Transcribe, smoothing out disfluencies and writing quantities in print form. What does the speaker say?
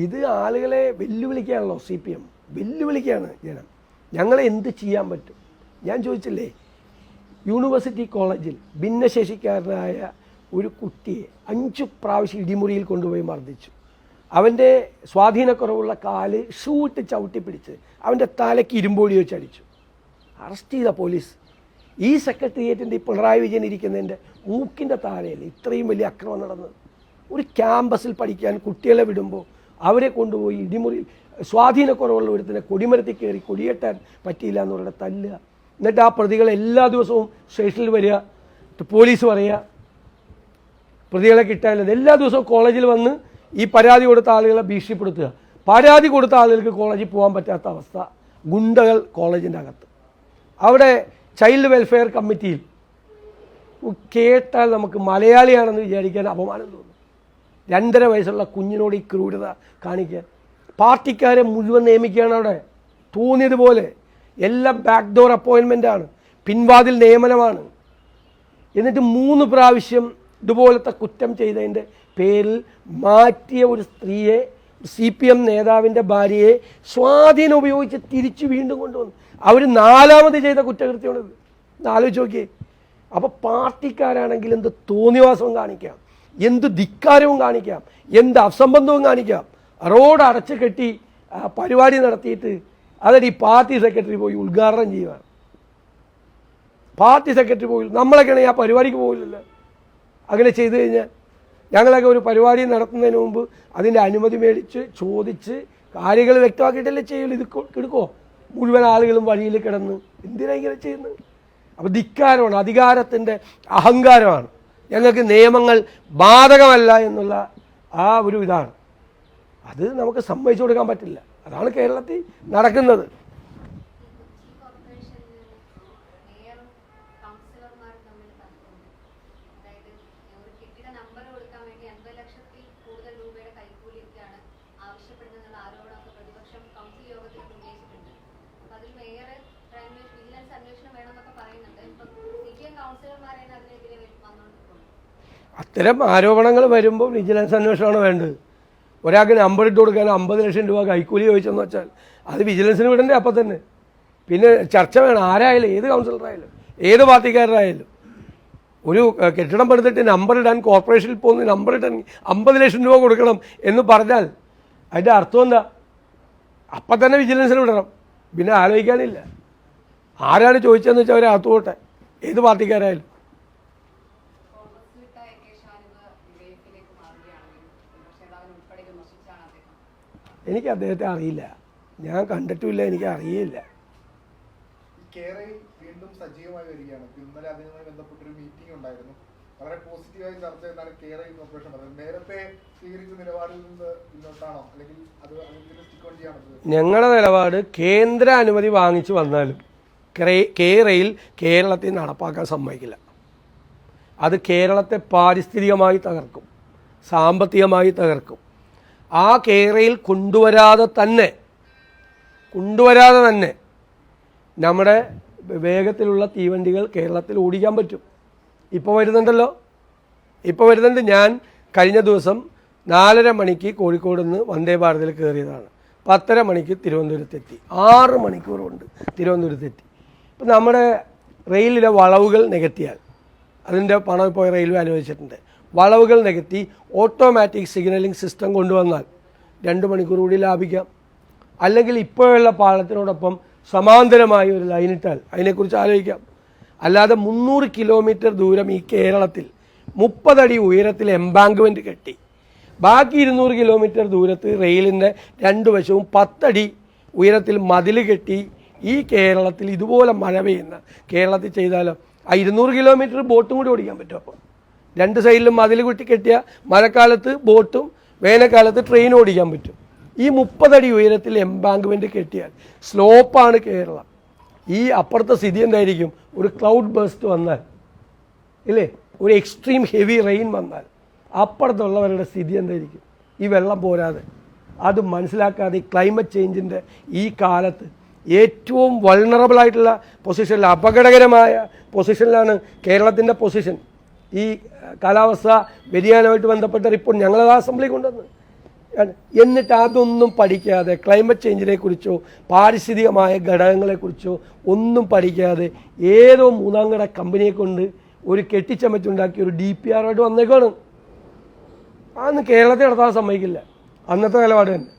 ഇത് ആളുകളെ വെല്ലുവിളിക്കാണല്ലോ CPM, വെല്ലുവിളിക്കാണ് ജനം. ഞങ്ങളെ എന്ത് ചെയ്യാൻ പറ്റും? ഞാൻ ചോദിച്ചില്ലേ, യൂണിവേഴ്സിറ്റി കോളേജിൽ ഭിന്നശേഷിക്കാരനായ ഒരു കുട്ടിയെ 5 പ്രാവശ്യം ഇടിമുറിയിൽ കൊണ്ടുപോയി മർദ്ദിച്ചു. അവൻ്റെ സ്വാധീനക്കുറവുള്ള കാല് ഷൂ ഇട്ട് ചവിട്ടി പിടിച്ച് അവൻ്റെ തലയ്ക്ക് ഇരുമ്പോടി വെച്ച് അടിച്ചു. അറസ്റ്റ് ചെയ്ത പോലീസ്. ഈ സെക്രട്ടേറിയറ്റിൻ്റെ പിണറായി വിജയൻ ഇരിക്കുന്നതിൻ്റെ മൂക്കിൻ്റെ താഴെയല്ലേ ഇത്രയും വലിയ അക്രമം നടന്നത്? ഒരു ക്യാമ്പസിൽ പഠിക്കാൻ കുട്ടികളെ വിടുമ്പോൾ അവരെ കൊണ്ടുപോയി ഇടിമുറിയിൽ സ്വാധീനക്കുറവുള്ള ഒരുത്തിനെ കൊടിമരത്തിൽ കയറി കൊടിയേറ്റാൻ പറ്റിയില്ല എന്ന് പറഞ്ഞ തല്ലുക. എന്നിട്ട് ആ പ്രതികൾ എല്ലാ ദിവസവും സ്റ്റേഷനിൽ വരിക, പോലീസ് പറയുക പ്രതികളെ കിട്ടാനില്ല. എല്ലാ ദിവസവും കോളേജിൽ വന്ന് ഈ പരാതി കൊടുത്ത ആളുകളെ ഭീഷണിപ്പെടുത്തുക. പരാതി കൊടുത്ത ആളുകൾക്ക് കോളേജിൽ പോകാൻ പറ്റാത്ത അവസ്ഥ. ഗുണ്ടകൾ കോളേജിൻ്റെ അകത്ത്. അവിടെ ചൈൽഡ് വെൽഫെയർ കമ്മിറ്റിയിൽ കേട്ടാൽ നമുക്ക് മലയാളിയാണെന്ന് വിചാരിക്കാൻ അപമാനം തോന്നും. 2.5 വയസ്സുള്ള കുഞ്ഞിനോട് ഈ ക്രൂരത കാണിക്കാൻ പാർട്ടിക്കാരെ മുഴുവൻ നിയമിക്കുകയാണ് അവിടെ. തോന്നിയതുപോലെ എല്ലാം ബാക്ക് ഡോർ അപ്പോയിൻമെൻ്റാണ്, പിൻവാതിൽ നിയമനമാണ്. എന്നിട്ട് 3 പ്രാവശ്യം ഇതുപോലത്തെ കുറ്റം ചെയ്തതിൻ്റെ പേരിൽ മാറ്റിയ ഒരു സ്ത്രീയെ, CPM നേതാവിൻ്റെ ഭാര്യയെ സ്വാധീനം ഉപയോഗിച്ച് തിരിച്ച് വീണ്ടും കൊണ്ടുവന്നു. അവർ 4ാമത് ചെയ്ത കുറ്റകൃത്യമാണിത്. ആലോചിച്ച് നോക്കിയേ. അപ്പോൾ പാർട്ടിക്കാരാണെങ്കിൽ എന്ത് തോന്നിവാസവും കാണിക്കാം, എന്ത് ധിക്കാരവും കാണിക്കാം, എന്ത് അസംബന്ധവും കാണിക്കാം. റോഡ് അടച്ചു കെട്ടി പരിപാടി നടത്തിയിട്ട് അതൊരു ഈ പാർട്ടി സെക്രട്ടറി പോയി ഉദ്ഘാടനം ചെയ്യുകയാണ്. പാർട്ടി സെക്രട്ടറി പോയി, നമ്മളൊക്കെയാണെങ്കിൽ ആ പരിപാടിക്ക് പോകില്ലല്ലോ. അങ്ങനെ ചെയ്തു കഴിഞ്ഞാൽ ഞങ്ങളൊക്കെ ഒരു പരിപാടി നടത്തുന്നതിന് മുമ്പ് അതിൻ്റെ അനുമതി മേടിച്ച് ചോദിച്ച് കാര്യങ്ങൾ വ്യക്തമാക്കിയിട്ടല്ലേ ചെയ്യുള്ളൂ. ഇത് എടുക്കുമോ? മുഴുവൻ ആളുകളും വഴിയിൽ കിടന്ന് എന്തിനാണ് ഇങ്ങനെ ചെയ്യുന്നത്? അപ്പോൾ ധിക്കാരമാണ്, അധികാരത്തിൻ്റെ അഹങ്കാരമാണ്. ഞങ്ങൾക്ക് നിയമങ്ങൾ ബാധകമല്ല എന്നുള്ള ആ ഒരു ഇതാണ്. അത് നമുക്ക് സമ്മതിച്ചു കൊടുക്കാൻ പറ്റില്ല. അതാണ് കേരളത്തിൽ നടക്കുന്നത്. അത്തരം ആരോപണങ്ങൾ വരുമ്പോൾ വിജിലൻസ് അന്വേഷണമാണ് വേണ്ടത്. ഒരാൾക്ക് നമ്പർ ഇട്ട് കൊടുക്കാൻ 50 ലക്ഷം രൂപ കൈക്കൂലി ചോദിച്ചെന്ന് വെച്ചാൽ അത് വിജിലൻസിന് വിടണ്ടേ അപ്പം തന്നെ. പിന്നെ ചർച്ച വേണം. ആരായാലും, ഏത് കൗൺസിലറായാലും, ഏത് പാർട്ടിക്കാരായാലും. ഒരു കെട്ടിടം പണിതിട്ട് നമ്പർ ഇടാൻ കോർപ്പറേഷനിൽ പോകുന്ന നമ്പർ ഇടാൻ 50 ലക്ഷം രൂപ കൊടുക്കണം എന്ന് പറഞ്ഞാൽ അതിൻ്റെ അർത്ഥം എന്താ? അപ്പം തന്നെ വിജിലൻസിന് വിടണം. പിന്നെ ആലോചിക്കാനില്ല. ആരാണ് ചോദിച്ചതെന്ന് വെച്ചാൽ അവരെ അകത്തുപോട്ടെ, ഏത് പാർട്ടിക്കാരായാലും. എനിക്ക് അദ്ദേഹത്തെ അറിയില്ല, ഞാൻ കണ്ടിട്ടുമില്ല, എനിക്ക് അറിയില്ല. വീണ്ടും സജീവമായി വരികയാണ്. ഇന്നലെ അതുമായി ബന്ധപ്പെട്ടൊരു മീറ്റിംഗ് ഉണ്ടായിരുന്നു. വളരെ പോസിറ്റീവായി ചർച്ച ചെയ്താണ് കേരള കോർപ്പറേഷൻ പറയുന്നത്. നേരത്തെ സ്വീകരിച്ച നിലപാടിൽ നിന്ന് മുന്നോട്ടാണോ, അല്ലെങ്കിൽ അത് ഞങ്ങളുടെ നിലപാട് കേന്ദ്ര അനുമതി വാങ്ങിച്ചു വന്നാലും കേരയിൽ കേരളത്തിൽ നടപ്പാക്കാൻ സമ്മതിക്കില്ല. അത് കേരളത്തെ പാരിസ്ഥിതികമായി തകർക്കും, സാമ്പത്തികമായി തകർക്കും. ആ കേരയിൽ കൊണ്ടുവരാതെ തന്നെ നമ്മുടെ വേഗത്തിലുള്ള തീവണ്ടികൾ കേരളത്തിൽ ഓടിക്കാൻ പറ്റും. ഇപ്പോൾ വരുന്നുണ്ടല്ലോ, ഞാൻ കഴിഞ്ഞ ദിവസം 4:30 മണിക്ക് കോഴിക്കോട് നിന്ന് വന്ദേ ഭാരതിൽ കയറിയതാണ്. 10:30 മണിക്ക് തിരുവനന്തപുരത്തെത്തി. 6 മണിക്കൂർ കൊണ്ട് തിരുവനന്തപുരത്തെത്തി. ഇപ്പം നമ്മുടെ റെയിലിലെ വളവുകൾ നികത്തിയാൽ, അതിൻ്റെ പണം ഇപ്പോൾ റെയിൽവേ അനുവദിച്ചിട്ടുണ്ട്, വളവുകൾ നികത്തി ഓട്ടോമാറ്റിക് സിഗ്നലിംഗ് സിസ്റ്റം കൊണ്ടുവന്നാൽ 2 മണിക്കൂർ കൂടി ലാഭിക്കാം. അല്ലെങ്കിൽ ഇപ്പോഴുള്ള പാളത്തിനോടൊപ്പം സമാന്തരമായി ഒരു ലൈനിട്ടാൽ അതിനെക്കുറിച്ച് ആലോചിക്കാം. അല്ലാതെ 300 കിലോമീറ്റർ ദൂരം ഈ കേരളത്തിൽ 30 അടി ഉയരത്തിൽ എംബാങ്ക്മെൻറ്റ് കെട്ടി ബാക്കി 200 കിലോമീറ്റർ ദൂരത്ത് റെയിലിൻ്റെ 2 വശവും 10 അടി ഉയരത്തിൽ മതിൽ കെട്ടി ഈ കേരളത്തിൽ ഇതുപോലെ മഴ പെയ്യുന്ന കേരളത്തിൽ ചെയ്താലോ ആ 200 കിലോമീറ്റർ ബോട്ടും കൂടി ഓടിക്കാൻ പറ്റും. അപ്പോൾ 2 സൈഡിലും മതിൽ കുട്ടി കെട്ടിയ മഴക്കാലത്ത് ബോട്ടും വേനൽക്കാലത്ത് ട്രെയിൻ ഓടിക്കാൻ പറ്റും. ഈ 30 അടി ഉയരത്തിൽ എംബാങ്ക്മെൻറ്റ് കെട്ടിയാൽ സ്ലോപ്പാണ് കേരളം. ഈ അപ്പുറത്തെ സ്ഥിതി എന്തായിരിക്കും? ഒരു ക്ലൗഡ് ബേസ്റ്റ് വന്നാൽ ഇല്ലേ, ഒരു എക്സ്ട്രീം ഹെവി റെയിൻ വന്നാൽ അപ്പുറത്തുള്ളവരുടെ സ്ഥിതി എന്തായിരിക്കും? ഈ വെള്ളം പോരാതെ അത് മനസ്സിലാക്കാതെ ഈ ക്ലൈമറ്റ് ചേഞ്ചിൻ്റെ ഈ കാലത്ത് ഏറ്റവും വൾണറബിളായിട്ടുള്ള പൊസിഷനിൽ, അപകടകരമായ പൊസിഷനിലാണ് കേരളത്തിൻ്റെ പൊസിഷൻ. ഈ കാലാവസ്ഥ വ്യതിയാനമായിട്ട് ബന്ധപ്പെട്ട റിപ്പോർട്ട് ഞങ്ങളത് അസംബ്ലി കൊണ്ടുവന്ന്. എന്നിട്ട് അതൊന്നും പഠിക്കാതെ ക്ലൈമറ്റ് ചേഞ്ചിനെ കുറിച്ചോ പാരിസ്ഥിതികമായ ഘടകങ്ങളെക്കുറിച്ചോ ഒന്നും പഠിക്കാതെ ഏതോ മൂന്നാംകട കമ്പനിയെ കൊണ്ട് ഒരു കെട്ടിച്ചമച്ചുണ്ടാക്കിയ ഒരു DPR ആയിട്ട് വന്നേക്കാണ്. അതൊന്നും കേരളത്തിൽ നടത്താൻ സമ്മതിക്കില്ല. അന്നത്തെ നിലപാട് തന്നെ.